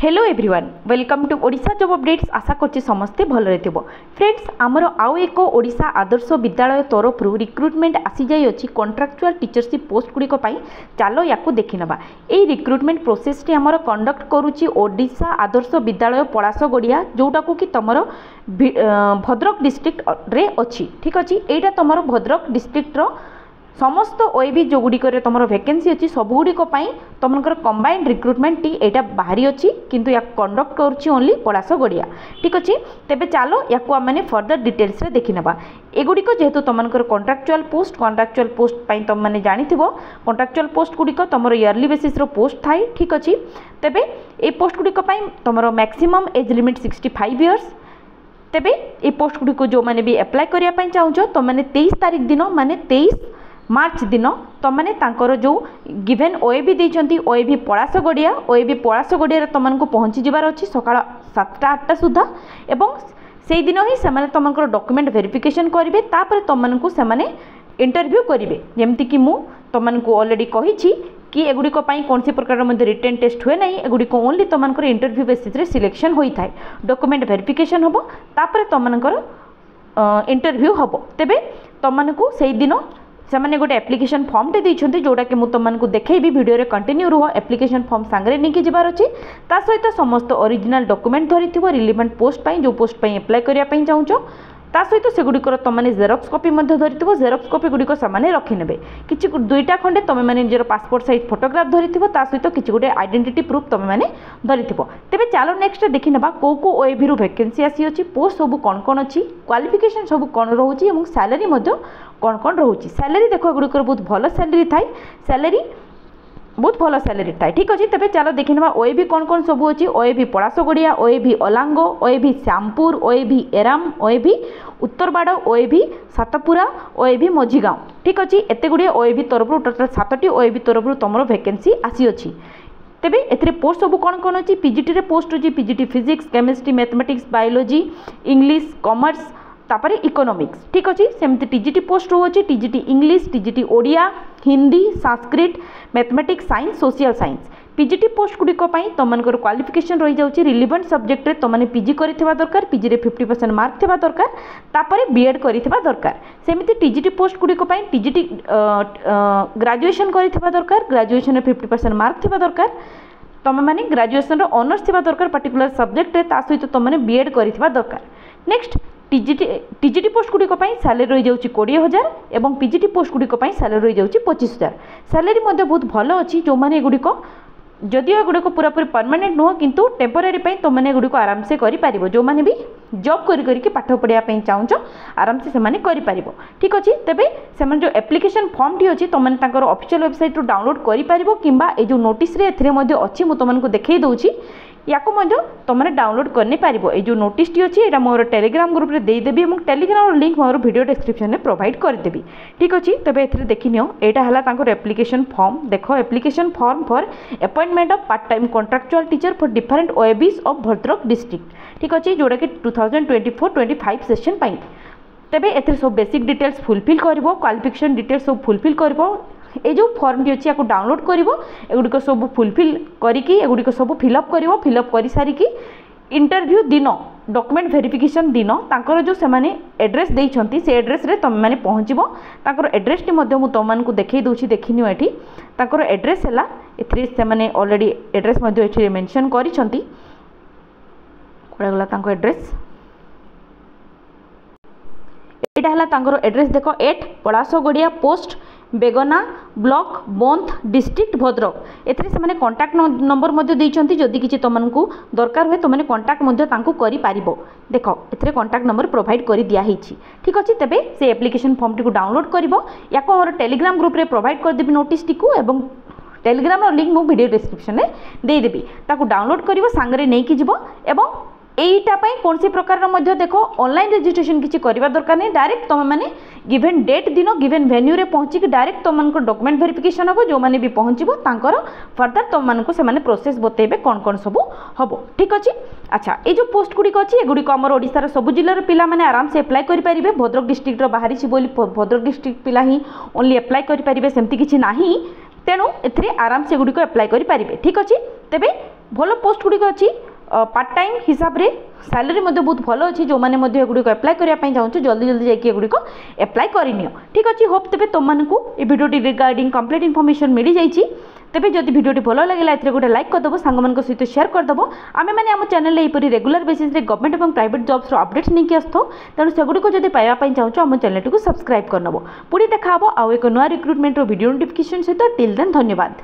Hello everyone welcome to Odisha job updates. आशा करछि समस्ते भलरे थिबो। फ्रेंड्स आमर आउ एक ओडिशा आदर्श विद्यालय तरफ रिक्रुटमेंट आसी जाई अछि कॉन्ट्रैक्चुअल टीचरशिप पोस्ट गुडी को पाई। चलो याकू देखि नबा। एई रिक्रुटमेंट प्रोसेस टी आमर कंडक्ट करूछि ओडिशा आदर्श विद्यालय पलासगोडिया, जोटा को कि तमरो भद्रक डिस्ट्रिक्ट रे अछि। ठीक अछि, एटा तमरो भद्रक डिस्ट्रिक्ट रो समस्त ओएबी जो गुडी करे तमरो वैकेंसी अछि सब गुडी को पाई तमनकर कंबाइंड रिक्रुटमेंट टी एटा बाहरी अछि, किंतु या कंडक्ट करछि ओनली पलासगोडिया। ठीक अछि, तेबे चलो याकू माने फर्दर डिटेल्स रे देखि नबा। एगुडी को जेहेतु तमनकर कॉन्ट्रैक्चुअल पोस्ट पाई तम माने जानिथिबो कॉन्ट्रैक्चुअल पोस्ट गुडी को तमरो इयरली बेसिस रो पोस्ट थाई। ठीक अछि, तेबे ए पोस्ट गुडी को पाई तमरो मैक्सिमम एज लिमिट 65 इयर्स। तेबे ए पोस्ट गुडी को जो माने भी अप्लाई करिया पाई चाहूछो तो माने 23 तारिख दिन माने 23 मार्च दिन तमने तांकर जो गिवेन ओएबी देइचंती ओएबी पलासगोडिया तमनको पहुँची जिबार अछि सकाळ 7-8 सुधा। एवं से दिन ही से तुमको डॉक्यूमेंट वेरिफिकेशन करेंगे, तापर तुमको से इंटरव्यू करेंगे। जमती कि मु तुमको ऑलरेडी कही कि एगुड़िक कौन सी प्रकार रिटन टेस्ट हुए ना, एगुड़िक ओनली तुमको इंटरव्यू बेसिस रे सिलेक्शन होता है। डॉक्यूमेंट वेरिफिकेशन हम तापर तुमको इंटरव्यू हम। तेबे तुमको से दिन से गोटे एप्लिकेशन फॉर्म टे देइछन्ती, जोटा कि मु तुमको देखैबी वीडियो रे कंटिन्यू रुह। एप्लिकेशन फॉर्म सांगरे नहीं जिबार अछि, ता सहित समस्त ओरिजिनल डॉक्यूमेंट धरिथिबो रिलेवेंट पोस्ट पाई, जो पोस्ट पाई अप्लाई करिया पाई चाहूछो। ता सहित से गुडिकर तुमने जेरॉक्स कॉपी मध्ये धरिथिबो। जेरॉक्स कॉपी गुडिक सामाने रखि नेबे। किछि दुईटा खंडे तुम माने निजर पासपोर्ट साइज फोटोग्राफ धरिथिबो, ता सहित किछि गुडे आइडेंटिटी प्रूफ तुम माने धरिथिबो। तेबे चलो नेक्स्ट देखि नबा को ओएबी रु वैकेंसी आसी अछि, पोस्ट सब कोन अछि, क्वालिफिकेशन सब कोन रहउछि एवं सैलरी मध्ये कोन रहउछि। सैलरी देखो गुडिकर बहुत भलो सैलरी थाई, सैलरी बहुत भल सैलरी थाए। ठीक अच्छे, तेज चलो देखी ना ओएबी कौन सब अच्छी। OAV Palasgodia, OAV Alango, OAV Shyampur, OAV Eram, OAV Uttarbad, OAV Satpura, OAV Majhigaon. ठीक अच्छे, एत गुड़े ओएबी तरफ टोटाल 7टी ओएबी तरफ तुम वैकेंसी आसी अच्छी। तेबे एथिरे पोस्ट सब कौन अच्छी। पीजीटी रे पोस्ट अच्छी, PGT physics, chemistry, mathematics, biology, English, commerce, तापरे इकोनॉमिक्स। ठीक अच्छे, सेमती टीजीटी पोस्ट रोचे, TGT English, TGT Odia, Hindi, Sanskrit, mathematics, science, social science. PGT post गुड़िक तुमको क्वालिफिकेशन रही जाऊँगी रिलेवेंट सब्जेक्ट रे तुमने पीजी करथिबा दरकार, पीजी रे 50% मार्क थिबा दरकार, तापरे बीएड करथिबा दरकार। सेमिति टीजीटी पोस्ट गुड़िक टीजीटी ग्रेजुएशन करथिबा दरकार, ग्रेजुएशन रे 50% मार्क थिबा दरकार, तुम माने ग्रेजुएशन रो ऑनर्स थिबा दरकार पर्टिकुलर सब्जेक्ट रे, ता सहित तुमने बीएड करथिबा दरकार। नेक्स्ट टीजीटी पोस्ट गुड़िक सैलरी रही जाऊँगी 20,000 और पीजीटी पोस्ट गुड़िक सैलरी रही जाऊँगी 25,000। सैलरी बहुत भल अच्छी, जो मैंने गुड़िक जदिव एगुड़िक पूरापूरी परमानेंट नुह किंतु टेम्पररी तुमने गुड़िक आराम से करें। जो मैंने भी जॉब करके पाठ पढ़ाई चाहूँ आराम से करें। ठीक अच्छे, तेबे से जो एप्लिकेशन फॉर्म टी अच्छी तुमने ऑफिशियल वेबसाइट डाउनलोड करें कि जो नोटिस रे अच्छी मुझे तुमको देखई दूची याको तुमने डाउनलोड करने पारिबो। ए जो नोटिस टी अच्छी यहाँ मोर टेलीग्राम ग्रुप रे देदेवी और टेलीग्राम लिंक मोर वीडियो डिस्क्रिप्शन में प्रोवाइड करदेवी। ठीक अच्छे, तेज ए देखी नियो यहाँ है एप्लिकेशन फॉर्म। देख application form for appointment of part time contractual teacher for different OAVs of Bhadrak district. ठीक अच्छे, जोटा कि 2024-25 सेशन पाई। तेबे एथिरे सब बेसिक डिटेल्स फुलफिल करिवो, क्वालिफिकेशन डिटेल्स सब फुलफिल करिवो। ये जो फॉर्म टी अच्छी या डाउनलोड करिवो, एगुड़िक सब फुलफिल करिकी एगुड़िक सब फिलअप करिवो। फिलअप कर सारिकी इंटरव्यू दिन डॉक्यूमेंट वेरिफिकेशन दिन तांकर जो से माने एड्रेस देइछंती से एड्रेस रे तुम माने पहुँचबो। तांकर एड्रेस टी मध्ये मु तुमको देखई दूची, देखिनियो एठी तांकर एड्रेस हैला। एथरे से माने ऑलरेडी एड्रेस मध्ये एठी मेंशन करिसंती। कोडा गला तांको एड्रेस एटा हला तांकर एड्रेस देखो 8 पलासगोडिया पोस्ट बेगना ब्लॉक बोंथ डिस्ट्रिक्ट भद्रक। एथरे से माने कांटेक्ट नंबर मध्ये देइचंती, जदि किछि तुमको दरकार हुए तुमने कांटेक्ट मध्ये तांको करि पारिबो। देखो एथरे कांटेक्ट नंबर प्रोवाइड करि दिया हिछि। ठीक अछि, तेबे से एप्लिकेशन फॉर्म टी को डाउनलोड करिवो। याको मोर टेलीग्राम ग्रुप रे प्रोवाइड कर देबी नोटिस टी को, एवं टेलीग्राम रो लिंक मु वीडियो डिस्क्रिप्शन में दे देबी। ताको डाउनलोड करिवो, सांगरे नै कि जिवो। एवं एटा पाई कौन सी प्रकार देखो ऑनलाइन रजिस्ट्रेशन किसी करवा दरकार नहीं। डायरेक्ट तुम मैंने गिवेन डेट दिन गिवेन वेन्यू रे पहुँचिक डायरेक्ट तुमको डॉक्यूमेंट वेरिफिकेशन हम। जो मैंने भी पहुँचो तांकर फर्दर तुमको से प्रोसेस बतेबे कौन सब हम। ठीक अच्छे, अच्छा ये जो पोस्ट गुड़िक अच्छी एगुड़िक आम ओडिशार सब जिलार पिला माने आराम से अप्लाई करेंगे। भद्रक डिस्ट्रिक्ट बाहरी बोली भद्रक डिस्ट्रिक्ट पिला ही ओनली अप्लाई करेंगे, सेमती किसी ना। तेणु एथिरे आराम से गुड़िक अप्लाई करेंगे। ठीक अच्छे, तेबे भल पोस्ट गुड़िक अच्छी पार्ट टाइम हिसाब से सैलरी बहुत भल अच्छी जो मैंने एगुड़िक एप्लाय करने चाहूँ जल्दी जल्दी जाकि एगुड़िक एप्लाय करनी ठीक अच्छे होप तेज तुमको ये भिडियोटी रिगार्डिंग कंप्लीट इनफॉरमेशन मिल जाइए तेज जब भिडियोटी भल लगे ए गोटे लाइक करदेव सांग सहित शेयर करदेव आम मैंने आम चैनल यहपरी रेगुलर बेसिस गवर्नमेंट और प्राइवेट जॉब्स अपडेट्स नहीं आसो तेणु सेगुड़िक जब पाइबापी चाहूँ आम चैनल को सब्सक्राइब करनब पुणी देखा आउ एक नया रिक्रुटमेंट वीडियो नोटिफिकेशन सहित टिल देन धन्यवाद।